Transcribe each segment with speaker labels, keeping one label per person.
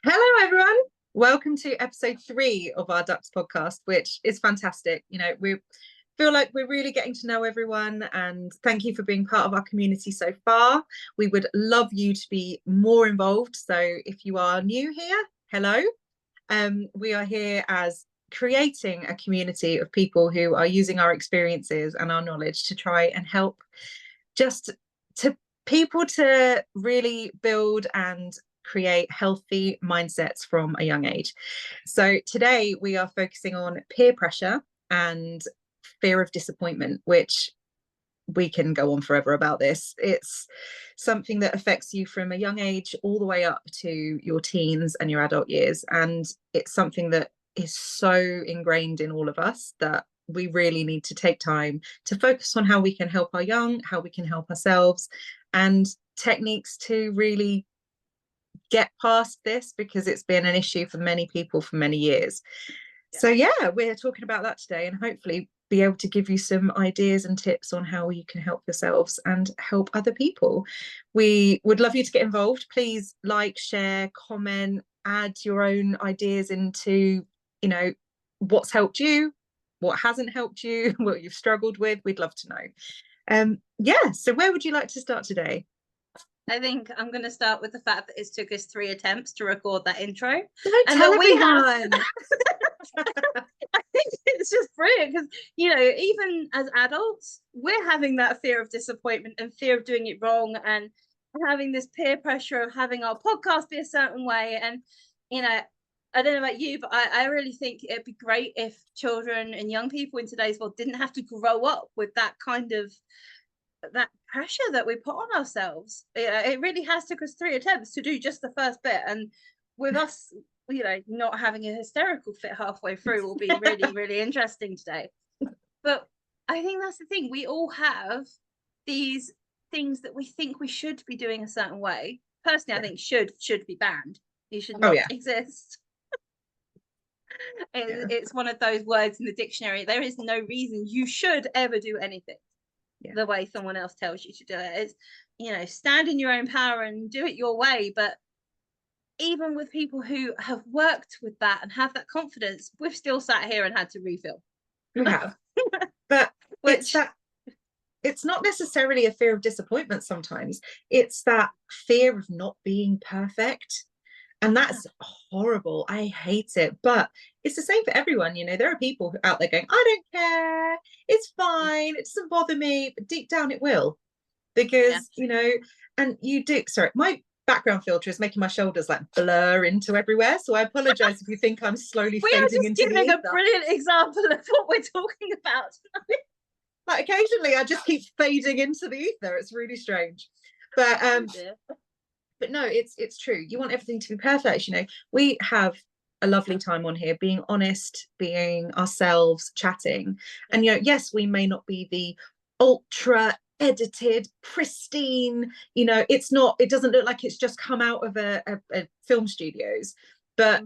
Speaker 1: Hello, everyone. Welcome to episode 3 of our Ducks podcast, which is fantastic. We feel like we're really getting to know everyone, and thank you for being part of our community so far. We would love you to be more involved. So if you are new here, hello. We are here as creating a community of people who are using our experiences and our knowledge to try and help just to people to really build and create healthy mindsets from a young age. So today we are focusing on peer pressure and fear of disappointment, which we can go on forever about this. It's something that affects you from a young age all the way up to your teens and your adult years. And it's something that is so ingrained in all of us that we really need to take time to focus on how we can help our young, how we can help ourselves, and techniques to really get past this, because it's been an issue for many people for many years. So yeah, we're talking about that today, and hopefully be able to give you some ideas and tips on how you can help yourselves and help other people. We would love you to get involved. Please like, share, comment, add your own ideas into, what's helped you, what hasn't helped you, what you've struggled with. We'd love to know. So where would you like to start today?
Speaker 2: I think I'm going to start with the fact that it took us 3 attempts to record that intro.
Speaker 1: Don't
Speaker 2: and
Speaker 1: tell
Speaker 2: that we
Speaker 1: everyone.
Speaker 2: I think it's just brilliant because, even as adults, we're having that fear of disappointment and fear of doing it wrong, and having this peer pressure of having our podcast be a certain way. And, I don't know about you, but I really think it'd be great if children and young people in today's world didn't have to grow up with that kind of that pressure that we put on ourselves. It really has took us 3 attempts to do just the first bit, and with us not having a hysterical fit halfway through will be really really interesting today. But I think that's the thing, we all have these things that we think we should be doing a certain way. Personally, I think should be banned. You should not exist. It's one of those words in the dictionary. There is no reason you should ever do anything the way someone else tells you to do it. It's stand in your own power and do it your way. But even with people who have worked with that and have that confidence, we've still sat here and had to refill.
Speaker 1: We have. But it's not necessarily a fear of disappointment sometimes. It's that fear of not being perfect. And that's horrible. I hate it. But it's the same for everyone. There are people out there going, I don't care. It's fine. It doesn't bother me. But deep down it will. Because, and you do. Sorry, my background filter is making my shoulders like blur into everywhere. So I apologize if you think I'm slowly fading into the ether.
Speaker 2: We are just giving a brilliant example of what we're talking about tonight.
Speaker 1: Like occasionally I just keep fading into the ether. It's really strange. But no, it's true. You want everything to be perfect. We have a lovely time on here, being honest, being ourselves, chatting. And yes, we may not be the ultra edited, pristine. It doesn't look like it's just come out of a film studios. But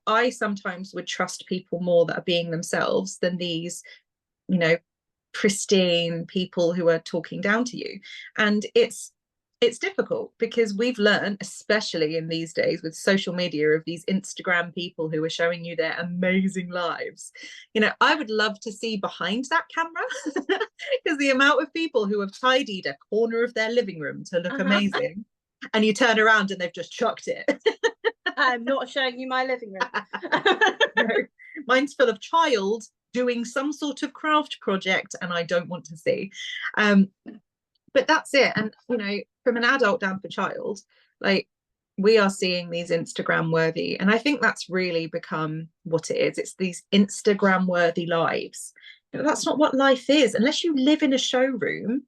Speaker 1: I sometimes would trust people more that are being themselves than these, pristine people who are talking down to you. And it's difficult because we've learned, especially in these days with social media, of these Instagram people who are showing you their amazing lives. I would love to see behind that camera because the amount of people who have tidied a corner of their living room to look amazing, and you turn around and they've just chucked it.
Speaker 2: I'm not showing you my living room.
Speaker 1: No, mine's full of child doing some sort of craft project, and I don't want to see. But that's it. And from an adult down to a child, like, we are seeing these Instagram worthy, and I think that's really become what it is. It's these Instagram worthy lives. That's not what life is. Unless you live in a showroom,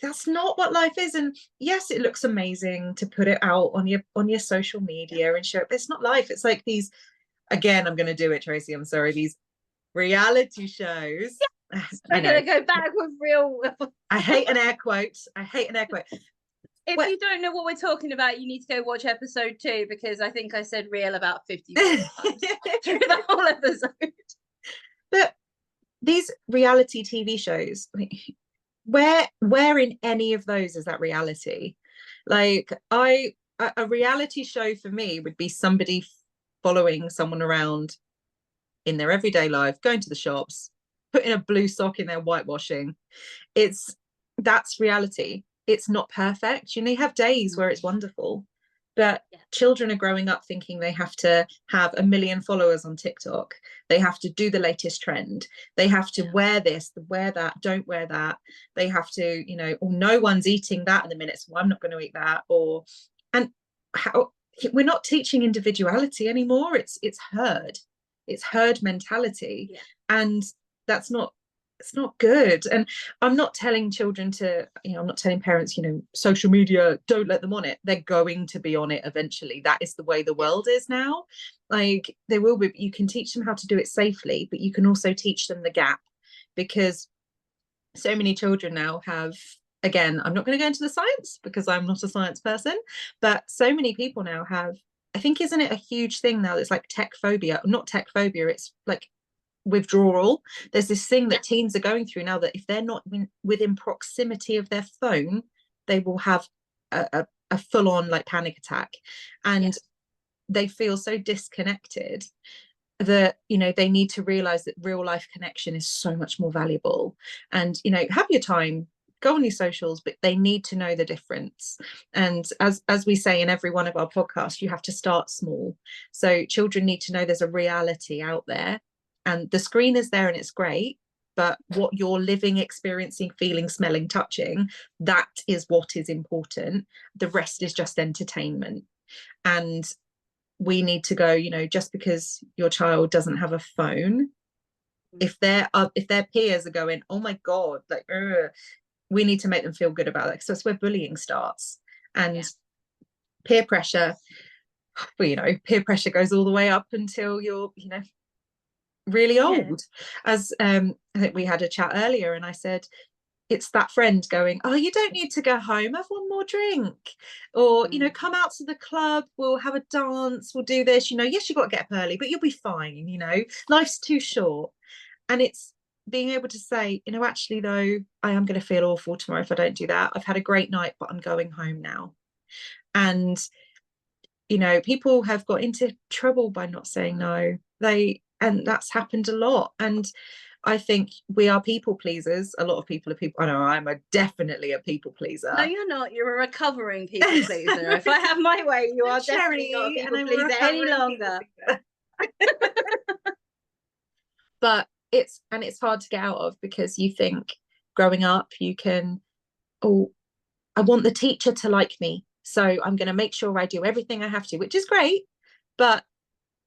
Speaker 1: that's not what life is. And yes, it looks amazing to put it out on your social media and show it, but it's not life. It's like these, again, I'm going to do it, Tracy, I'm sorry, these reality shows.
Speaker 2: I'm going to go back with real.
Speaker 1: I hate an air quote.
Speaker 2: If you don't know what we're talking about, you need to go watch episode 2, because I think I said real about 50 times through the whole episode.
Speaker 1: But these reality TV shows, where in any of those is that reality? Like, I a reality show for me would be somebody following someone around in their everyday life, going to the shops, putting a blue sock in their whitewashing. That's reality. It's not perfect. You have days where it's wonderful, but children are growing up thinking they have to have 1 million followers on TikTok. They have to do the latest trend. They have to wear this, wear that, don't wear that. They have to, or no one's eating that in a minute, so I'm not going to eat that. And how we're not teaching individuality anymore. It's herd mentality, and that's not, it's not good. And I'm not telling children to, I'm not telling parents, social media, don't let them on it. They're going to be on it eventually. That is the way the world is now. Like, they will be. You can teach them how to do it safely, but you can also teach them the gap, because so many children now have, again, I'm not going to go into the science because I'm not a science person, but so many people now have, I think, isn't it a huge thing now? It's like tech phobia, not tech phobia. It's like withdrawal. There's this thing that teens are going through now, that if they're not within proximity of their phone, they will have a full-on like panic attack, and they feel so disconnected that they need to realize that real life connection is so much more valuable. And have your time, go on your socials, but they need to know the difference. And as we say in every one of our podcasts, you have to start small. So children need to know there's a reality out there, and the screen is there and it's great, but what you're living, experiencing, feeling, smelling, touching, that is what is important. The rest is just entertainment. And we need to go, just because your child doesn't have a phone, if their peers are going, oh my God, like, we need to make them feel good about it. So that's where bullying starts. And peer pressure, well, peer pressure goes all the way up until you're, really old. As I think we had a chat earlier, and I said, it's that friend going, oh, you don't need to go home, have one more drink, or come out to the club, we'll have a dance, we'll do this, yes, you've got to get up early, but you'll be fine, life's too short. And it's being able to say, actually though, I am going to feel awful tomorrow if I don't do that. I've had a great night, but I'm going home now. And people have got into trouble by not saying no. And that's happened a lot. And I think we are people pleasers. A lot of people are people. I know I'm definitely a people pleaser.
Speaker 2: No, you're not. You're a recovering people pleaser. If I have my way, you are definitely not a people pleaser any longer.
Speaker 1: But it's hard to get out of, because you think growing up you can, I want the teacher to like me, so I'm going to make sure I do everything I have to, which is great. But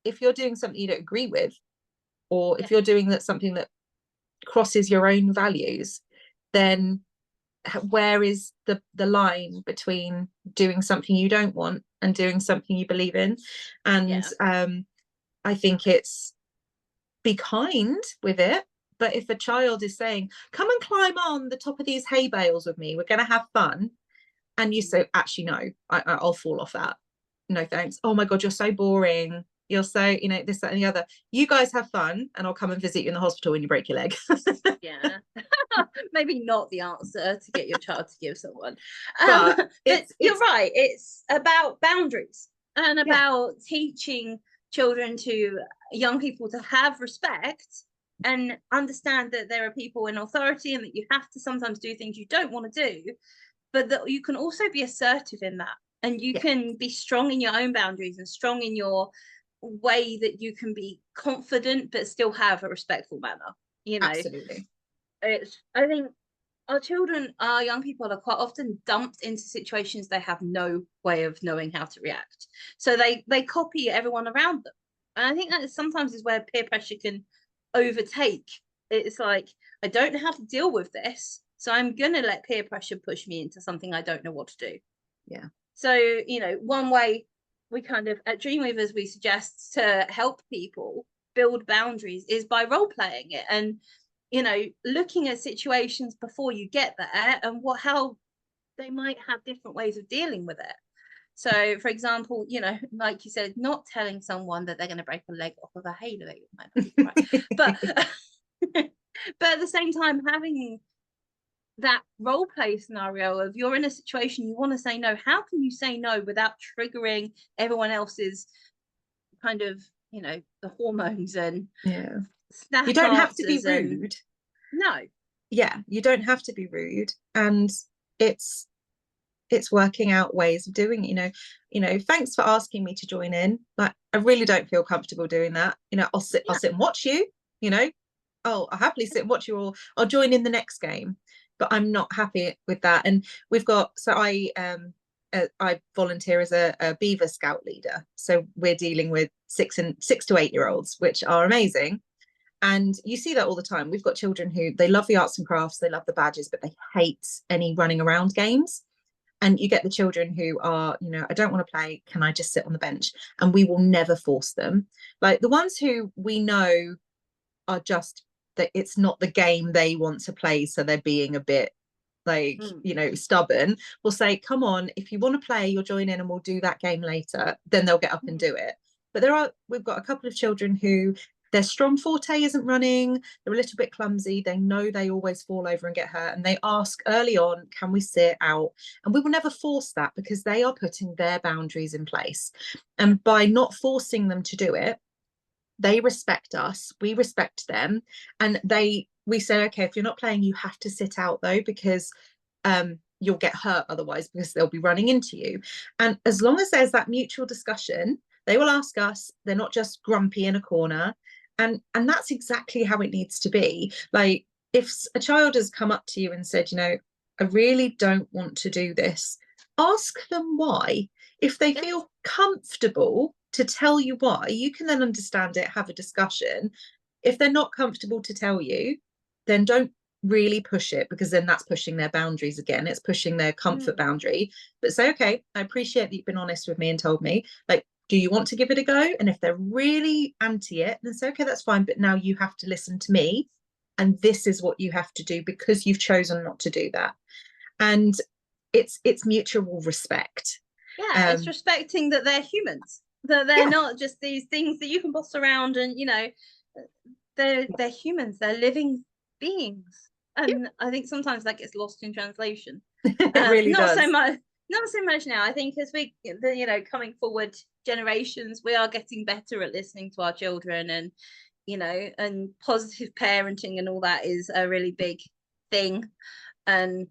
Speaker 1: if you're doing something you don't agree with, or if you're doing something that crosses your own values, then where is the line between doing something you don't want and doing something you believe in? And I think it's, be kind with it. But if a child is saying, come and climb on the top of these hay bales with me, we're going to have fun, and you say, actually no, I'll fall off that, no thanks, oh my God, you're so boring, you're so, this, that, and the other, you guys have fun and I'll come and visit you in the hospital when you break your leg.
Speaker 2: Maybe not the answer to get your child to give someone, but you're right, it's about boundaries and about teaching children, to young people, to have respect and understand that there are people in authority, and that you have to sometimes do things you don't want to do, but that you can also be assertive in that, and you can be strong in your own boundaries and strong in your way, that you can be confident but still have a respectful manner.
Speaker 1: Absolutely.
Speaker 2: I think our young people are quite often dumped into situations they have no way of knowing how to react, so they copy everyone around them. And I think that sometimes is where peer pressure can overtake. It's like, I don't know how to deal with this, so I'm gonna let peer pressure push me into something I don't know what to do. So one way we kind of at Dreamweavers, we suggest to help people build boundaries is by role playing it, and looking at situations before you get there, and how they might have different ways of dealing with it. So, for example, like you said, not telling someone that they're going to break a leg off of a hay bale, but but at the same time, having that role play scenario of you're in a situation, you want to say no. How can you say no without triggering everyone else's kind of, the hormones and
Speaker 1: Yeah. You
Speaker 2: snap
Speaker 1: don't have to be
Speaker 2: answers? And
Speaker 1: rude.
Speaker 2: no.
Speaker 1: Yeah, you don't have to be rude. And it's working out ways of doing it, thanks for asking me to join in. Like, I really don't feel comfortable doing that. I'll sit
Speaker 2: Yeah.
Speaker 1: and watch you, I'll happily sit and watch you, or I'll join in the next game. But I'm not happy with that. And we've got, so I volunteer as a beaver scout leader. So we're dealing with 6 to 8 year olds, which are amazing. And you see that all the time. We've got children who, they love the arts and crafts, they love the badges, but they hate any running around games. And you get the children who are, I don't want to play, can I just sit on the bench? And we will never force them. Like, the ones who we know are just that it's not the game they want to play, so they're being a bit like, stubborn, we'll say, come on, if you want to play, you'll join in and we'll do that game later. Then they'll get up and do it. But we've got a couple of children who, their strong forte isn't running, they're a little bit clumsy, they know they always fall over and get hurt, and they ask early on, can we sit out? And we will never force that, because they are putting their boundaries in place. And by not forcing them to do it, they respect us, we respect them, and we say, okay, if you're not playing, you have to sit out though, because you'll get hurt otherwise, because they'll be running into you. And as long as there's that mutual discussion, they will ask us, they're not just grumpy in a corner. And that's exactly how it needs to be. Like, if a child has come up to you and said, I really don't want to do this, ask them why. If they feel comfortable to tell you why, you can then understand it, have a discussion. If they're not comfortable to tell you, then don't really push it, because then that's pushing their boundaries again. It's pushing their comfort boundary. But say, okay, I appreciate that you've been honest with me and told me, like, do you want to give it a go? And if they're really anti it, then say, okay, that's fine, but now you have to listen to me, and this is what you have to do, because you've chosen not to do that. And it's mutual respect.
Speaker 2: Yeah, it's respecting that they're humans, that they're not just these things that you can boss around, and they're humans, they're living beings. And I think sometimes that gets lost in translation.
Speaker 1: It really
Speaker 2: not
Speaker 1: does.
Speaker 2: Not so much now. I think as we, coming forward generations, we are getting better at listening to our children, and and positive parenting and all that is a really big thing. And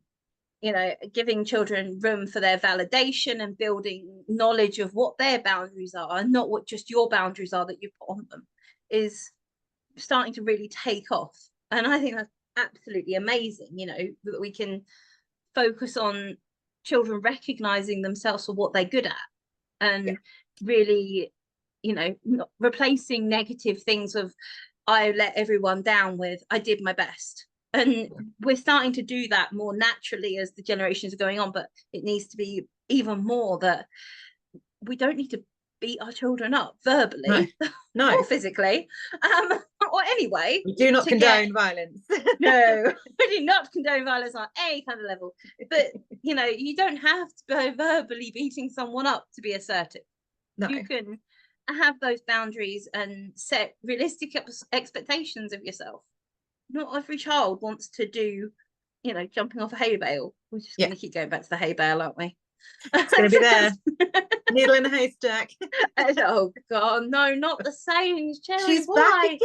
Speaker 2: giving children room for their validation and building knowledge of what their boundaries are, and not what just your boundaries are that you put on them, is starting to really take off. And I think that's absolutely amazing, that we can focus on children recognizing themselves for what they're good at, and really, not replacing negative things of I let everyone down with I did my best. And we're starting to do that more naturally as the generations are going on, but it needs to be even more that we don't need to beat our children up verbally
Speaker 1: no.
Speaker 2: or physically, or anyway.
Speaker 1: We do not condone violence.
Speaker 2: No, we do not condone violence on any kind of level. But you don't have to go verbally beating someone up to be assertive.
Speaker 1: No.
Speaker 2: You can have those boundaries and set realistic expectations of yourself. Not every child wants to do, jumping off a hay bale. We're just going to keep going back to the hay bale, aren't we?
Speaker 1: It's going to be there. Needle in a haystack.
Speaker 2: Oh God, no, not the sayings, Cherry.
Speaker 1: She's
Speaker 2: why?
Speaker 1: Back again.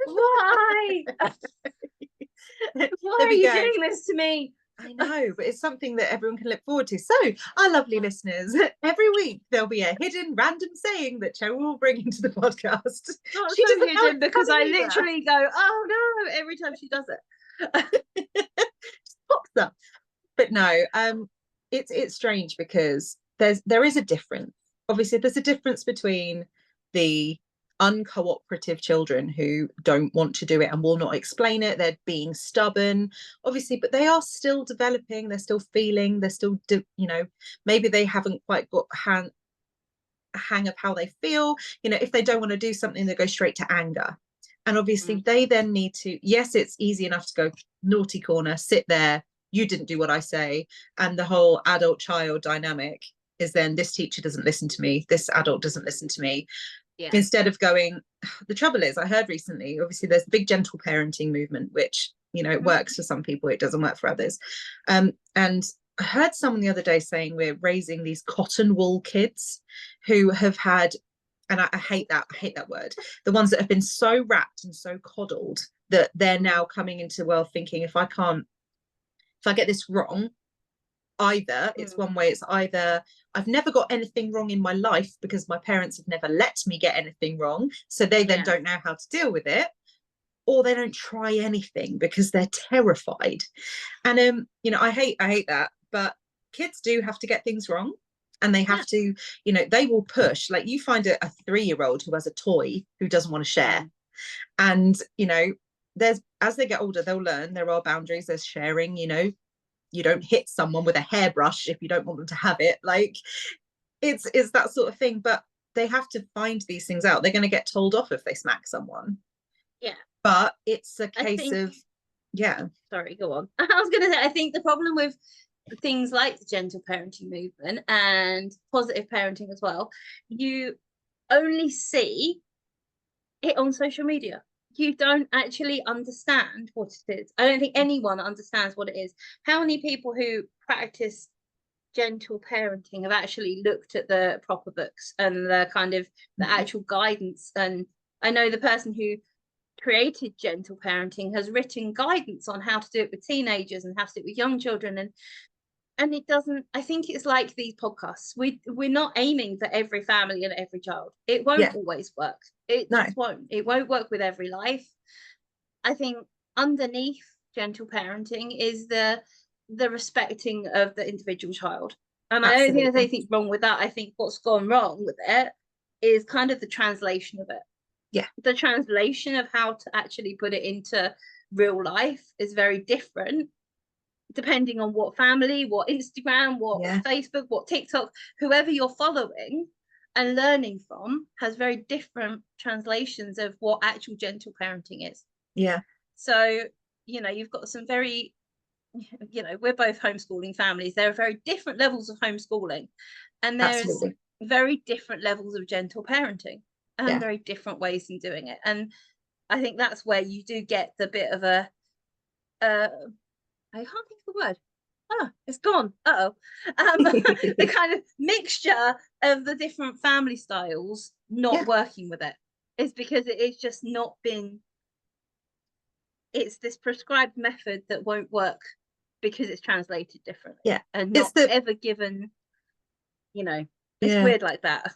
Speaker 2: Why? Why are you doing this to me?
Speaker 1: I know, but it's something that everyone can look forward to. So, our lovely listeners, every week there'll be a hidden random saying that Cheryl will bring into the podcast.
Speaker 2: Not she so hidden, because I literally go, oh no, every time she does it.
Speaker 1: Just pops up. But no, it's strange, because there is a difference. Obviously, there's a difference between the uncooperative children who don't want to do it and will not explain it. They're being stubborn, obviously, but they are still developing, they're still feeling, they're still maybe they haven't quite got hang of how they feel. If they don't want to do something, they go straight to anger. And obviously they then need to, yes, it's easy enough to go naughty corner, sit there, you didn't do what I say. And the whole adult child dynamic is then, this teacher doesn't listen to me, this adult doesn't listen to me. Instead of going, the trouble is, I heard recently, obviously there's the big gentle parenting movement, which you know, it works for some people, it doesn't work for others. And I heard someone the other day saying we're raising these cotton wool kids who have had, and I hate that word, the ones that have been so wrapped and so coddled that they're now coming into the world thinking, if I get this wrong, either it's one way, it's either I've never got anything wrong in my life because my parents have never let me get anything wrong, so they then don't know how to deal with it, or they don't try anything because they're terrified. And you know, I hate that, but kids do have to get things wrong, and they have to, you know, they will push. Like, you find a 3-year-old who has a toy who doesn't want to share, and you know, there's, as they get older, they'll learn there are boundaries, there's sharing, you know, you don't hit someone with a hairbrush if you don't want them to have it. Like, it's that sort of thing. But they have to find these things out. They're going to get told off if they smack someone.
Speaker 2: Yeah.
Speaker 1: But it's a case of,
Speaker 2: sorry, go on. I was going to say, I think the problem with things like the gentle parenting movement and positive parenting as well, you only see it on social media. You don't actually understand what it is. I don't think anyone understands what it is. How many people who practice gentle parenting have actually looked at the proper books and the kind of the actual guidance? And I know the person who created gentle parenting has written guidance on how to do it with teenagers and how to do it with young children, and it doesn't, I think it's like these podcasts, we're not aiming for every family and every child. It won't always work. It just won't work with every life. I think underneath gentle parenting is the respecting of the individual child, and I don't think there's anything wrong with that. I think what's gone wrong with it is kind of the translation of it. The translation of how to actually put it into real life is very different depending on what family, what Instagram, what Facebook, what TikTok, whoever you're following and learning from has very different translations of what actual gentle parenting is. So, you know, you've got some very, you know, we're both homeschooling families. There are very different levels of homeschooling, and there's very different levels of gentle parenting and very different ways in doing it. And I think that's where you do get the bit of a I can't think of the word. It's gone. The kind of mixture of the different family styles not working with it is because it is just not been. It's this prescribed method that won't work because it's translated differently. And not ever given. You know, it's weird like that.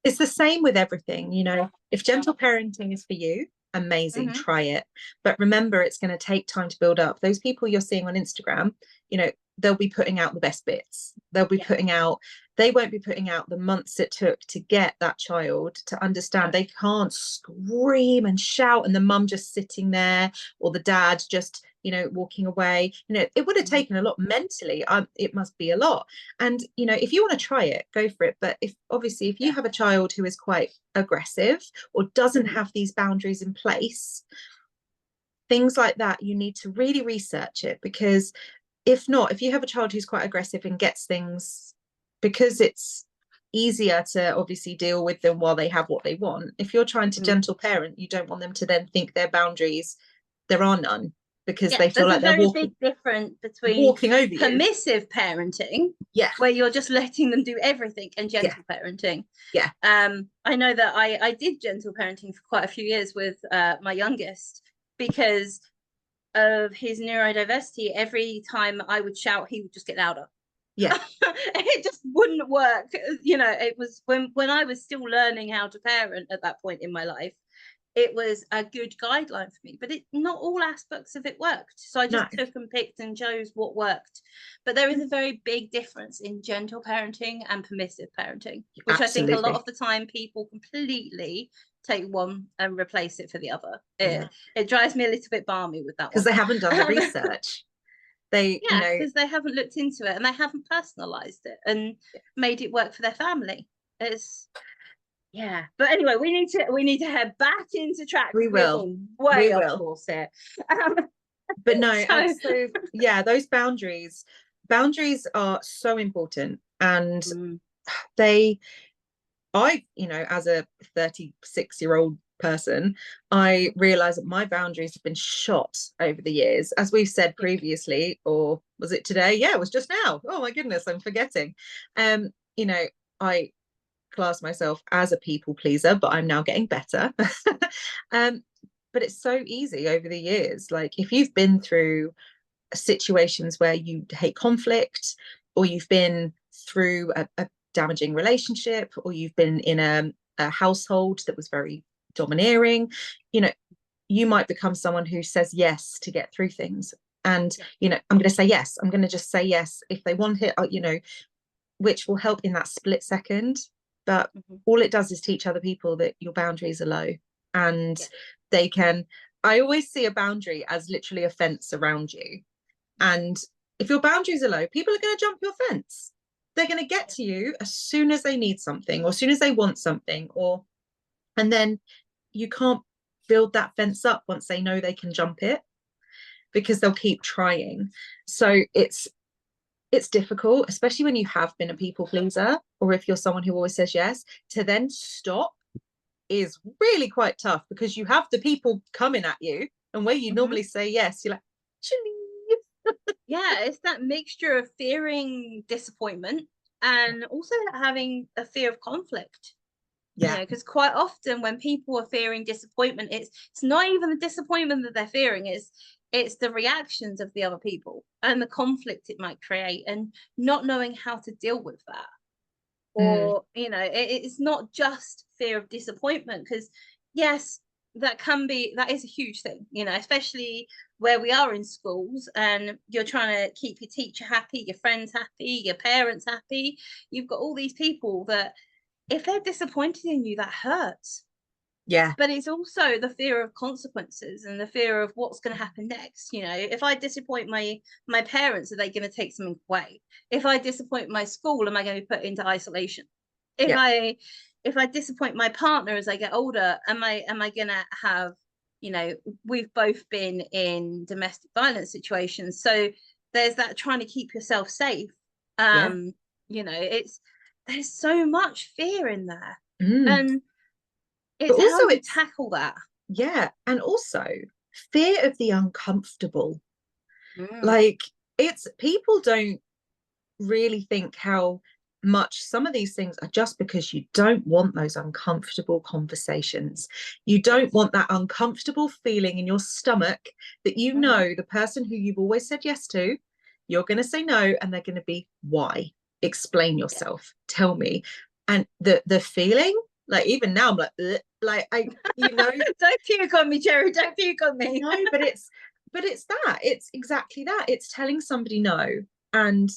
Speaker 1: It's the same with everything. You know, if gentle parenting is for you, amazing, try it. But remember, it's going to take time to build up. Those people you're seeing on Instagram, you know, they'll be putting out the best bits. They'll be putting out, they won't be putting out the months it took to get that child to understand. They can't scream and shout and the mum just sitting there, or the dad just, you know, walking away. You know, it would have taken a lot mentally. It must be a lot. And, you know, if you want to try it, go for it. But if you have a child who is quite aggressive or doesn't have these boundaries in place, things like that, you need to really research it. Because if not, if you have a child who's quite aggressive and gets things, because it's easier to obviously deal with them while they have what they want, if you're trying to gentle parent, you don't want them to then think their boundaries, there are none, because they feel like they're walking,
Speaker 2: big difference between
Speaker 1: walking over
Speaker 2: permissive parenting, where you're just letting them do everything, and gentle parenting. I know that I did gentle parenting for quite a few years with my youngest, because of his neurodiversity. Every time I would shout, he would just get louder. It just wouldn't work. You know, it was when I was still learning how to parent at that point in my life, it was a good guideline for me, but not all aspects of it worked. So I just took and picked and chose what worked. But there is a very big difference in gentle parenting and permissive parenting, which I think a lot of the time people completely take one and replace it for the other. It drives me a little bit balmy with that one.
Speaker 1: Because they haven't done the research.
Speaker 2: Because they haven't looked into it and they haven't personalized it and made it work for their family. But anyway, we need to head back into track.
Speaker 1: We will.
Speaker 2: Off course here.
Speaker 1: But no, so those boundaries are so important. And you know, as a 36-year-old person, I realize that my boundaries have been shot over the years, as we've said previously, or was it today? Yeah, it was just now. Oh my goodness, I'm forgetting. You know, I class myself as a people pleaser, but I'm now getting better. But it's so easy over the years. Like if you've been through situations where you hate conflict, or you've been through a damaging relationship, or you've been in a household that was very domineering, you know, you might become someone who says yes to get through things. And, you know, I'm going to say yes. I'm going to just say yes. If they want it, you know, which will help in that split second. But all it does is teach other people that your boundaries are low, and they can. I always see a boundary as literally a fence around you. And if your boundaries are low, people are going to jump your fence. They're going to get to you as soon as they need something, or as soon as they want something, and then you can't build that fence up once they know they can jump it, because they'll keep trying. So it's difficult, especially when you have been a people pleaser, or if you're someone who always says yes, to then stop is really quite tough, because you have the people coming at you, and where you normally say yes, you're like,
Speaker 2: yeah, it's that mixture of fearing disappointment and also having a fear of conflict. Yeah, you know, because quite often when people are fearing disappointment, it's not even the disappointment that they're fearing, it's the reactions of the other people and the conflict it might create, and not knowing how to deal with that. Or you know, it's not just fear of disappointment, because yes, that is a huge thing, you know, especially where we are in schools and you're trying to keep your teacher happy, your friends happy, your parents happy. You've got all these people that if they're disappointed in you, that hurts.
Speaker 1: Yeah.
Speaker 2: But it's also the fear of consequences and the fear of what's going to happen next. You know, if I disappoint my parents, are they going to take something away? If I disappoint my school, am I going to be put into isolation? If I disappoint my partner as I get older, am I going to have, you know, we've both been in domestic violence situations, so there's that trying to keep yourself safe. You know, there's so much fear in there, and it's how you tackle that.
Speaker 1: Yeah, and also fear of the uncomfortable. Like, it's people don't really think how much some of these things are just because you don't want those uncomfortable conversations. You don't want that uncomfortable feeling in your stomach that you know the person who you've always said yes to, you're going to say no, and they're going to be, why? Explain yourself. Tell me. And the feeling, like even now I'm like I, you know,
Speaker 2: don't puke on me, Jerry, don't puke on me.
Speaker 1: No, but it's exactly that. It's telling somebody no and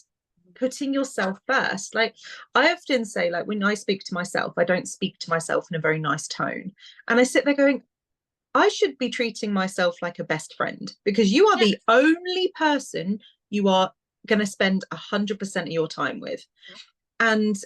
Speaker 1: putting yourself first. Like I often say, like when I speak to myself, I don't speak to myself in a very nice tone, and I sit there going, I should be treating myself like a best friend, because you are the only person you are going to spend 100% of your time with. And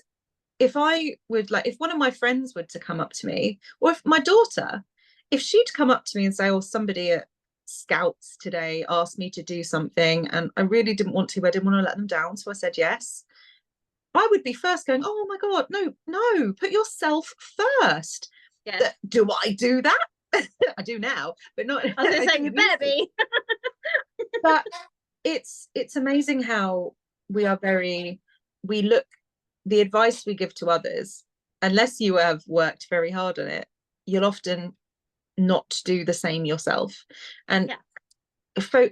Speaker 1: if I would, like, if one of my friends were to come up to me, or if my daughter, if she'd come up to me and say, oh, somebody at Scouts today asked me to do something and I really didn't want to, I didn't want to let them down, so I said yes, I would be first going, oh my God, no, put yourself first. Do I do that? I do now, but not.
Speaker 2: I was going to say, you better be.
Speaker 1: But it's amazing how we look, the advice we give to others, unless you have worked very hard on it, you'll often not do the same yourself. And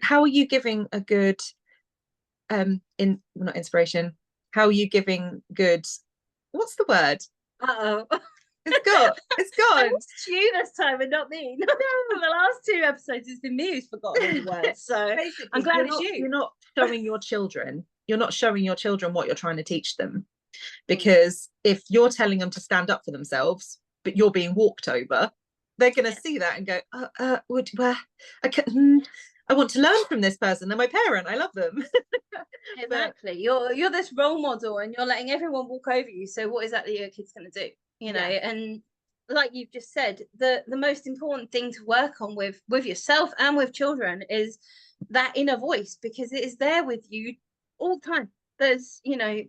Speaker 1: how are you giving a good not inspiration, how are you giving good, what's the word? It's gone.
Speaker 2: It's you this time and not me. No, the last 2 episodes it's been me who's forgotten any words, so basically, I'm glad it's you.
Speaker 1: You're not showing your children what you're trying to teach them, because if you're telling them to stand up for themselves but you're being walked over, they're going to see that and go, I want to learn from this person, they're my parent, I love them.
Speaker 2: Exactly. You're this role model and you're letting everyone walk over you, so what is that your kid's going to do, you know? And like you've just said, the most important thing to work on with yourself and with children is that inner voice, because it is there with you all the time. There's, you know,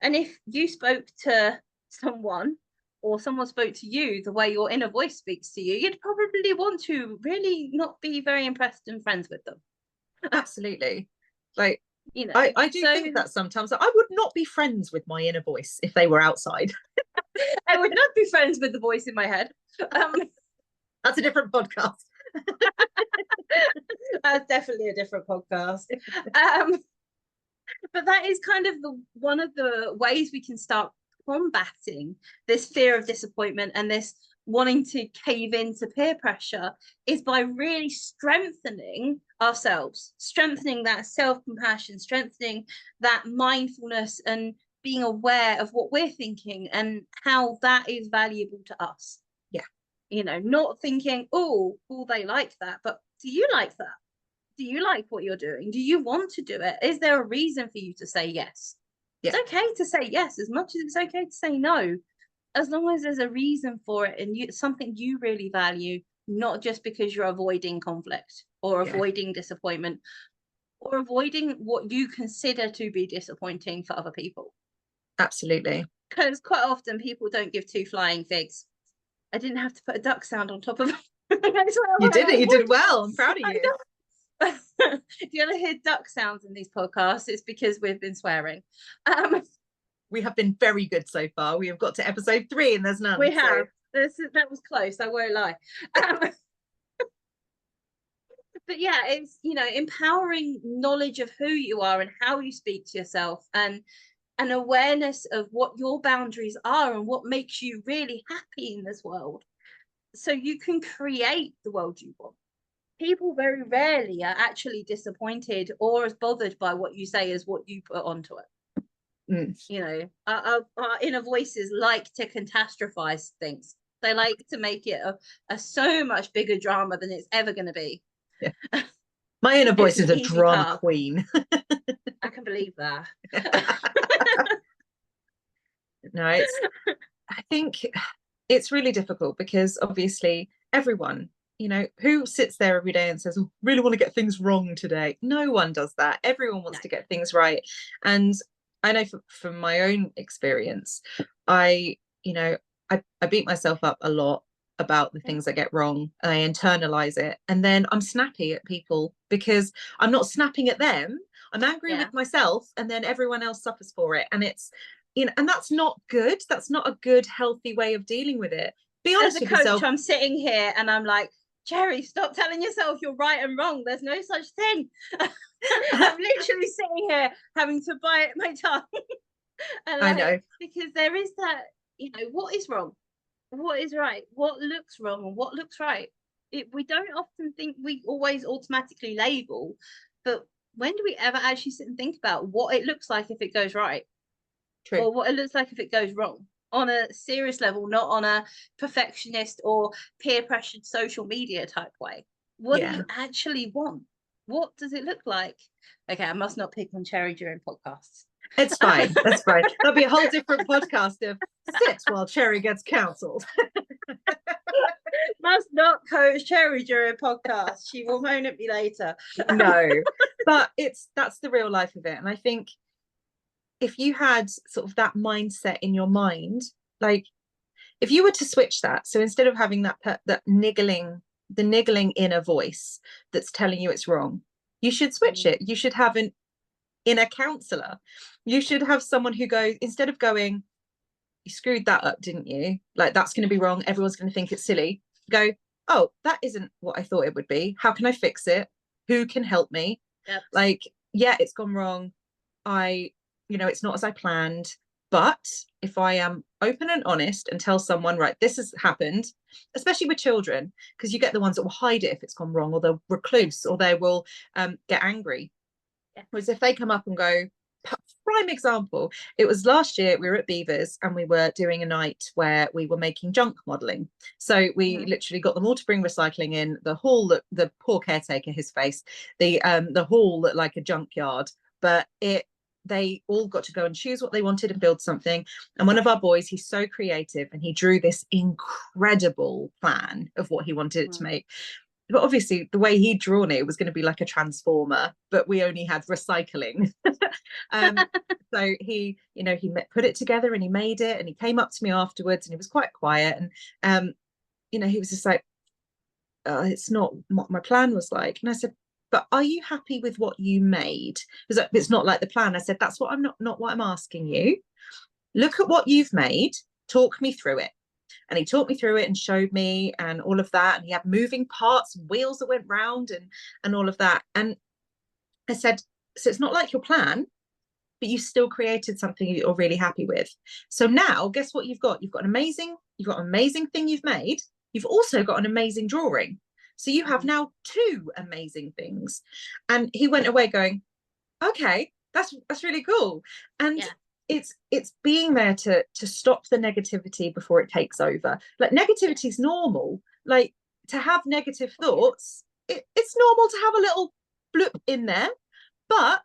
Speaker 2: and if you spoke to someone or someone spoke to you the way your inner voice speaks to you, you'd probably want to really not be very impressed and friends with them.
Speaker 1: Absolutely. Like,
Speaker 2: You know,
Speaker 1: I do
Speaker 2: so
Speaker 1: think that sometimes I would not be friends with my inner voice if they were outside.
Speaker 2: I would not be friends with the voice in my head.
Speaker 1: That's a different podcast.
Speaker 2: That's definitely a different podcast. But that is kind of one of the ways we can start combating this fear of disappointment and this wanting to cave into peer pressure, is by really strengthening ourselves, strengthening that self-compassion, strengthening that mindfulness, and being aware of what we're thinking and how that is valuable to us.
Speaker 1: Yeah.
Speaker 2: You know, not thinking, oh, they like that, but do you like that? Do you like what you're doing? Do you want to do it? Is there a reason for you to say yes? Yeah. It's okay to say yes as much as it's okay to say no, as long as there's a reason for it and something you really value, not just because you're avoiding conflict or avoiding disappointment or avoiding what you consider to be disappointing for other people.
Speaker 1: Absolutely.
Speaker 2: Because quite often people don't give two flying figs. I didn't have to put a duck sound on top of it.
Speaker 1: You did it. You did well. I'm proud of you.
Speaker 2: If you're going to hear duck sounds in these podcasts, it's because we've been swearing.
Speaker 1: We have been very good so far. We have got to episode 3 and there's none.
Speaker 2: We have. That was close, I won't lie. But yeah, it's, you know, empowering knowledge of who you are and how you speak to yourself, and an awareness of what your boundaries are and what makes you really happy in this world, so you can create the world you want. People very rarely are actually disappointed or as bothered by what you say as what you put onto it. You know, our inner voices like to catastrophize things. They like to make it a so much bigger drama than it's ever going to be.
Speaker 1: Yeah. My inner voice is a drama queen.
Speaker 2: I can believe that.
Speaker 1: No, I think it's really difficult because obviously everyone, you know, who sits there every day and says, oh, really want to get things wrong today? No one does that. Everyone wants to get things right. And I know from my own experience, I beat myself up a lot about the things I get wrong. I internalize it, and then I'm snappy at people because I'm not snapping at them. I'm angry with myself, and then everyone else suffers for it. And it's, you know, and that's not good. That's not a good, healthy way of dealing with it. Be honest with yourself.
Speaker 2: I'm sitting here and I'm like, Jerry, stop telling yourself you're right and wrong. There's no such thing. I'm literally sitting here having to bite my tongue. And
Speaker 1: I know.
Speaker 2: Because there is that, you know, what is wrong? What is right? What looks wrong and what looks right? We don't often think, we always automatically label, but when do we ever actually sit and think about what it looks like if it goes right? True. Or what it looks like if it goes wrong? On a serious level, not on a perfectionist or peer pressured social media type way. What do you actually want? What does it look like? Okay, I must not pick on Cherry during podcasts.
Speaker 1: It's fine. That's fine. That'll be a whole different podcast of sit while Cherry gets counselled.
Speaker 2: Must not coach Cherry during podcasts. She will moan at me later.
Speaker 1: No, but that's the real life of it. And I think if you had sort of that mindset in your mind, like if you were to switch that, so instead of having that niggling inner voice that's telling you it's wrong, you should switch it. You should have an inner counselor. You should have someone who goes, instead of going, you screwed that up, didn't you? Like, that's going to be wrong. Everyone's going to think it's silly. Go, oh, that isn't what I thought it would be. How can I fix it? Who can help me? Yep. Like, yeah, it's gone wrong. It's not as I planned. But if I am open and honest and tell someone, right, this has happened, especially with children, because you get the ones that will hide it if it's gone wrong, or they'll recluse, or they will get angry. Yeah. Whereas if they come up and go, prime example, it was last year, we were at Beavers and we were doing a night where we were making junk modelling. So we literally got them all to bring recycling in. The hall, the poor caretaker, his face, the hall looked like a junkyard, but they all got to go and choose what they wanted and build something. And one of our boys, he's so creative, and he drew this incredible plan of what he wanted it to make. but obviously the way he'd drawn it was going to be like a transformer, but we only had recycling. um, so he, he put it together and he made it, and he came up to me afterwards and he was quite quiet. And, he was just like, it's not what my plan was like. And I said, but are you happy with what you made? Because it's not like the plan. I said, that's what I'm not what I'm asking you. Look at what you've made. Talk me through it. And he talked me through it and showed me and all of that. And he had moving parts and wheels that went round and all of that. And I said, so it's not like your plan, but you still created something you're really happy with. So now guess what you've got? You've got an amazing thing you've made. You've also got an amazing drawing. So you have now two amazing things. And he went away going, okay, that's really cool. And yeah. It's being there to stop the negativity before it takes over. Like, negativity is normal. Like, to have negative thoughts, it's normal to have a little bloop in there, but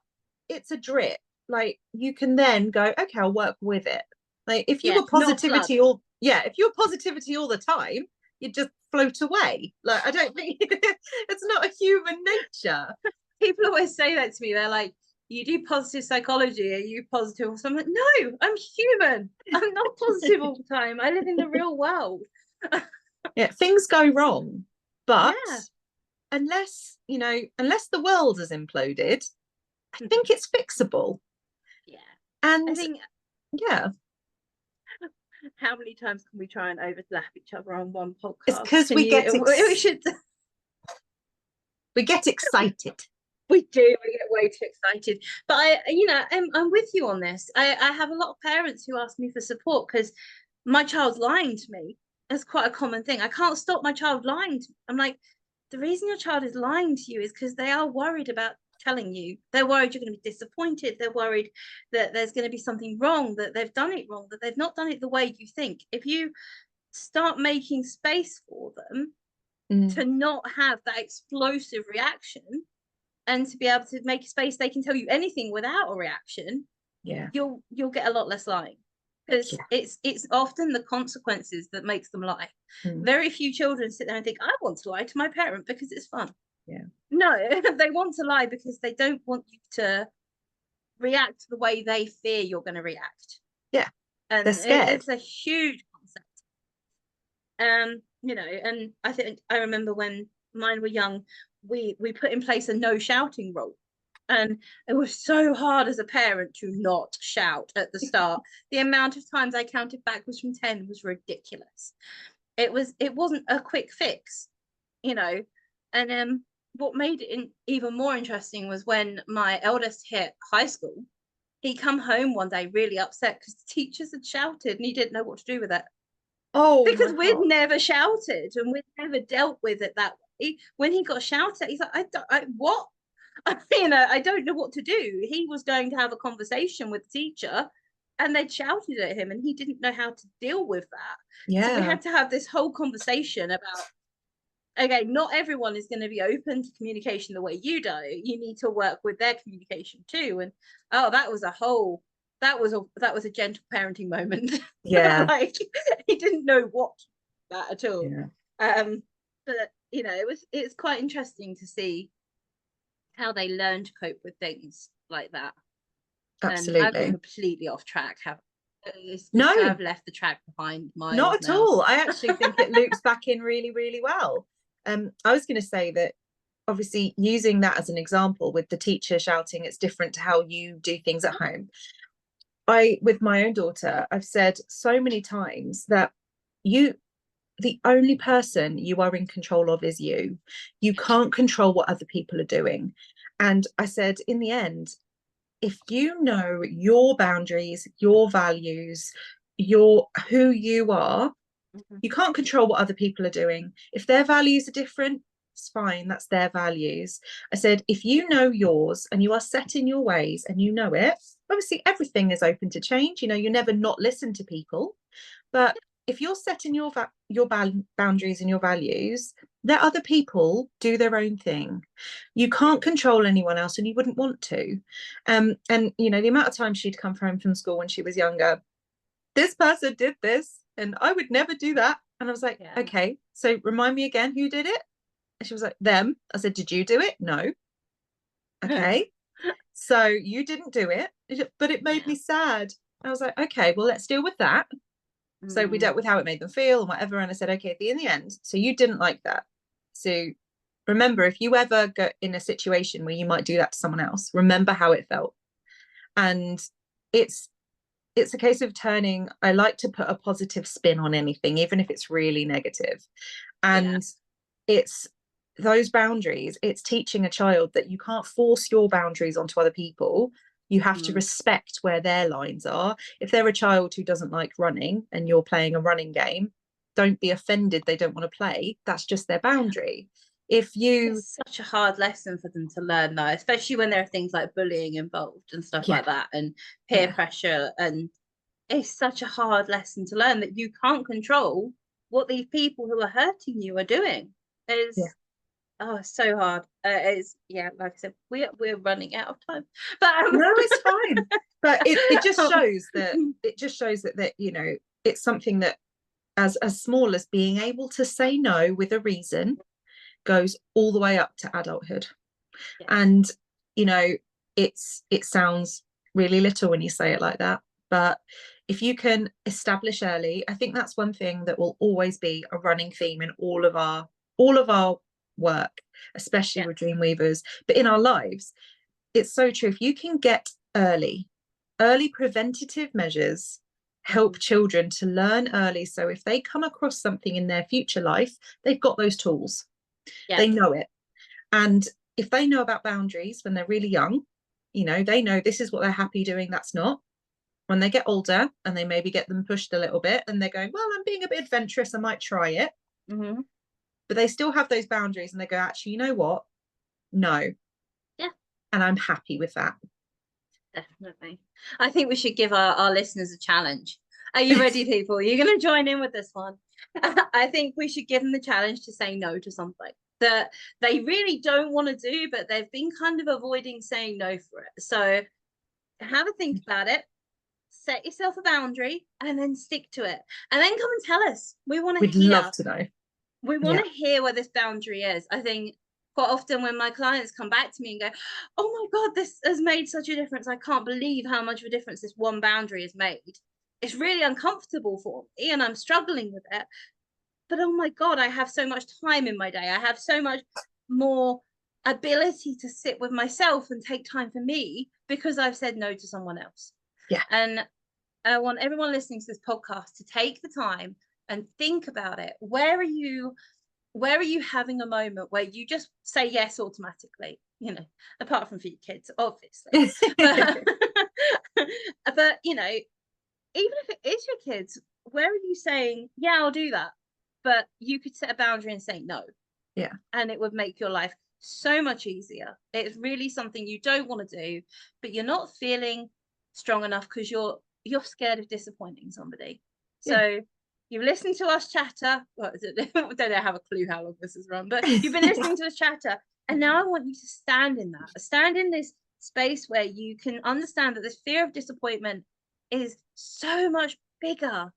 Speaker 1: it's a drip. Like, you can then go, okay, I'll work with it. Like, if you were positivity if you were positivity all the time, you'd just float away. Like, I don't think it's not a human nature.
Speaker 2: People always say that to me. They're like, you do positive psychology, are you positive? So I'm like, no, I'm human. I'm not positive all the time. I live in the real world.
Speaker 1: Yeah, things go wrong, but unless the world has imploded, I think it's fixable.
Speaker 2: Yeah.
Speaker 1: And
Speaker 2: I think,
Speaker 1: yeah,
Speaker 2: how many times can we try and overlap each other on one podcast?
Speaker 1: It's because we get excited.
Speaker 2: We do. We get way too excited. But I'm with you on this. I have a lot of parents who ask me for support because my child's lying to me. That's quite a common thing. I can't stop my child lying to me. I'm like, the reason your child is lying to you is because they are worried about telling you. They're worried you're going to be disappointed. They're worried that there's going to be something wrong, that they've done it wrong, that they've not done it the way you think. If you start making space for them to not have that explosive reaction, and to be able to make a space they can tell you anything without a reaction, you'll get a lot less lying, because it's often the consequences that makes them lie. Very few children sit there and think, I want to lie to my parent because it's fun. No, they want to lie because they don't want you to react the way they fear you're going to react. And
Speaker 1: they're scared.
Speaker 2: It's a huge concept. And I remember when mine were young, we put in place a no shouting rule, and it was so hard as a parent to not shout at the start. The amount of times I counted backwards from 10 was ridiculous. It wasn't a quick fix, and what made it even more interesting was when my eldest hit high school. He come home one day really upset because the teachers had shouted and he didn't know what to do with it. Because we'd never shouted and we'd never dealt with it that way. When he got shouted, he's like, what? I don't know what to do. He was going to have a conversation with the teacher and they'd shouted at him and he didn't know how to deal with that. So we had to have this whole conversation about, okay, not everyone is going to be open to communication the way you do. You need to work with their communication too. And that was a gentle parenting moment. Like, he didn't know what that at all. But it's quite interesting to see how they learn to cope with things like that.
Speaker 1: Absolutely.
Speaker 2: And I've been completely off track.
Speaker 1: No,
Speaker 2: I've left the track behind.
Speaker 1: Not at all. I actually think it loops back in really, really well. I was going to say that obviously using that as an example with the teacher shouting, it's different to how you do things at home. With my own daughter, I've said so many times that the only person you are in control of is you. You can't control what other people are doing. And I said, in the end, if you know your boundaries, your values, who you are, you can't control what other people are doing. If their values are different, it's fine. That's their values. I said, if you know yours and you are set in your ways and you know it, obviously everything is open to change. You never not listen to people. But if you're setting your boundaries and your values, let other people do their own thing. You can't control anyone else and you wouldn't want to. And, the amount of times she'd come home from school when she was younger, this person did this and I would never do that. And I was like, okay, so remind me again, who did it? And she was like, them. I said, did you do it? No. Okay. So you didn't do it, but it made me sad. I was like, okay, well, let's deal with that. So we dealt with how it made them feel and whatever. And I said, okay, in the end, so you didn't like that. So remember, if you ever go in a situation where you might do that to someone else, remember how it felt. And it's a case of turning. I like to put a positive spin on anything, even if it's really negative. And it's those boundaries. It's teaching a child that you can't force your boundaries onto other people. You have to respect where their lines are. If they're a child who doesn't like running and you're playing a running game, don't be offended they don't want to play. That's just their boundary. If you
Speaker 2: It's such a hard lesson for them to learn, though, especially when there are things like bullying involved and stuff like that, and peer pressure. And it's such a hard lesson to learn that you can't control what these people who are hurting you are doing. It's oh, it's so hard. It's like I said, we're running out of time. But
Speaker 1: no, it's fine. But it just shows that you know, it's something that as small as being able to say no with a reason goes all the way up to adulthood. And you know, it sounds really little when you say it like that, but if you can establish early, I think that's one thing that will always be a running theme in all of our work, especially with Dreamweavers, but in our lives. It's so true. If you can get early preventative measures help children to learn early, so if they come across something in their future life, they've got those tools. They know it. And if they know about boundaries when they're really young, you know, they know this is what they're happy doing, that's not. When they get older and they maybe get them pushed a little bit and they're going, well, I'm being a bit adventurous, I might try it. But they still have those boundaries and they go, actually, you know what? No. And I'm happy with that.
Speaker 2: Definitely. I think we should give our listeners a challenge. Are you ready, people? You're going to join in with this one. I think we should give them the challenge to say no to something that they really don't want to do, but they've been kind of avoiding saying no for it. So have a think about it, set yourself a boundary, and then stick to it. And then come and tell us. We want to hear.
Speaker 1: We'd love to know.
Speaker 2: We want to hear where this boundary is. I think quite often when my clients come back to me and go, oh my God, this has made such a difference. I can't believe how much of a difference this one boundary has made. It's really uncomfortable for me and I'm struggling with it. But oh my God, I have so much time in my day. I have so much more ability to sit with myself and take time for me because I've said no to someone else. And I want everyone listening to this podcast to take the time and think about it. Where are you having a moment where you just say yes automatically, you know, apart from for your kids, obviously. But you know, even if it is your kids, where are you saying, yeah, I'll do that, but you could set a boundary and say no, and it would make your life so much easier. It's really something you don't want to do, but you're not feeling strong enough because you're scared of disappointing somebody. So you've listened to us chatter. Well, I don't have a clue how long this has run, but you've been listening to us chatter. And now I want you to stand in that. Stand in this space where you can understand that this fear of disappointment is so much bigger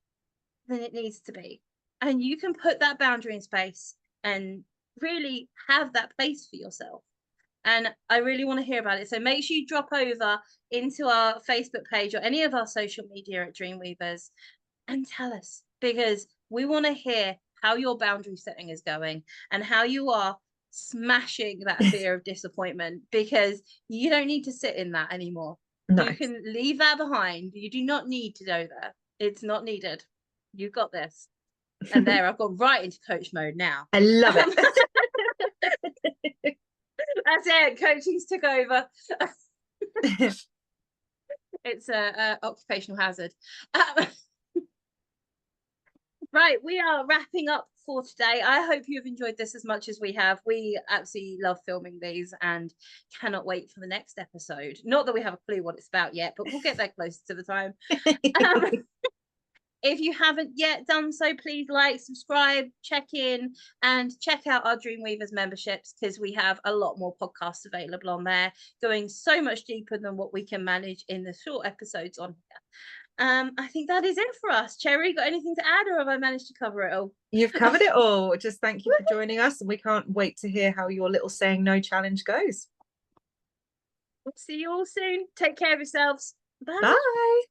Speaker 2: than it needs to be. And you can put that boundary in space and really have that place for yourself. And I really want to hear about it. So make sure you drop over into our Facebook page or any of our social media at Dreamweavers and tell us, because we want to hear how your boundary setting is going and how you are smashing that fear of disappointment, because you don't need to sit in that anymore. You can leave that behind. You do not need to go there. It's not needed. You've got this. And there, I've gone right into coach mode now.
Speaker 1: I love it.
Speaker 2: That's it. Coaching's took over. It's a occupational hazard. Right, we are wrapping up for today. I hope you've enjoyed this as much as we have. We absolutely love filming these and cannot wait for the next episode. Not that we have a clue what it's about yet, but we'll get there closer to the time. If you haven't yet done so, please like, subscribe, check in, and check out our Dreamweavers memberships, because we have a lot more podcasts available on there, going so much deeper than what we can manage in the short episodes on here. I think that is it for us. Cherry, got anything to add, or have I managed to cover it all?
Speaker 1: You've covered it all. Just thank you for joining us, and we can't wait to hear how your little saying no challenge goes.
Speaker 2: We'll see you all soon. Take care of yourselves. Bye.
Speaker 1: Bye.